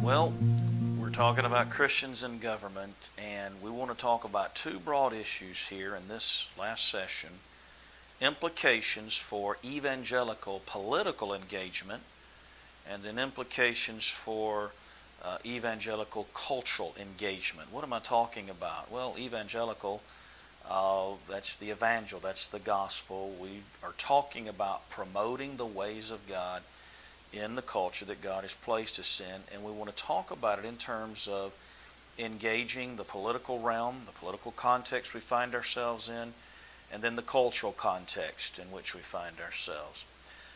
Well, we're talking about Christians in government, and we want to talk about two broad issues here in this last session: implications for evangelical political engagement, and then implications for evangelical cultural engagement. What am I talking about? Well, evangelical, that's the evangel, that's the gospel. We are talking about promoting the ways of God in the culture that God has placed us in, and we want to talk about it in terms of engaging the political realm, the political context we find ourselves in, and then the cultural context in which we find ourselves.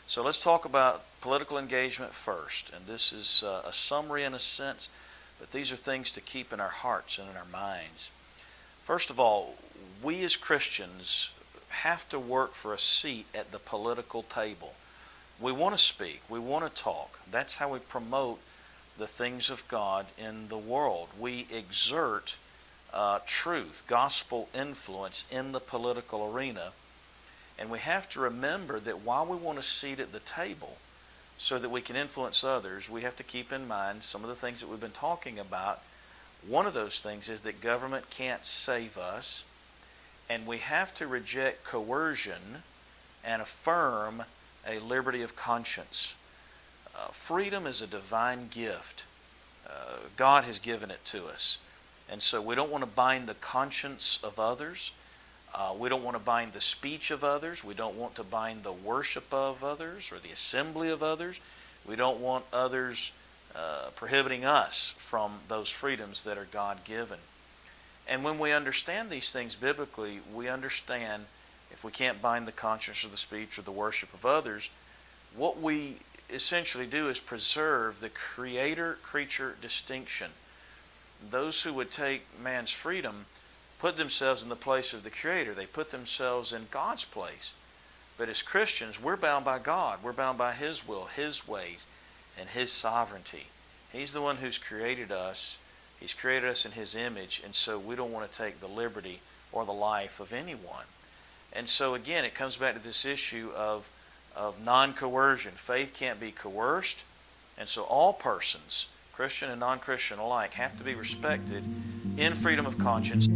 So let's talk about political engagement first, and this is a summary in a sense, but these are things to keep in our hearts and in our minds. First of all, we as Christians have to work for a seat at the political table. We want to speak. We want to talk. That's how we promote the things of God in the world. We exert truth, gospel influence in the political arena. And we have to remember that while we want a seat at the table so that we can influence others, we have to keep in mind some of the things that we've been talking about. One of those things is that government can't save us, and we have to reject coercion and affirm a liberty of conscience. Freedom is a divine gift. God has given it to us. And so we don't want to bind the conscience of others. We don't want to bind the speech of others. We don't want to bind the worship of others or the assembly of others. We don't want others prohibiting us from those freedoms that are God-given. And when we understand these things biblically, we understand if we can't bind the conscience or the speech or the worship of others, what we essentially do is preserve the creator-creature distinction. Those who would take man's freedom put themselves in the place of the Creator. They put themselves in God's place. But as Christians, we're bound by God. We're bound by His will, His ways, and His sovereignty. He's the one who's created us. He's created us in His image, and so we don't want to take the liberty or the life of anyone. And so again, it comes back to this issue of non-coercion. Faith can't be coerced, and so all persons, Christian and non-Christian alike, have to be respected in freedom of conscience.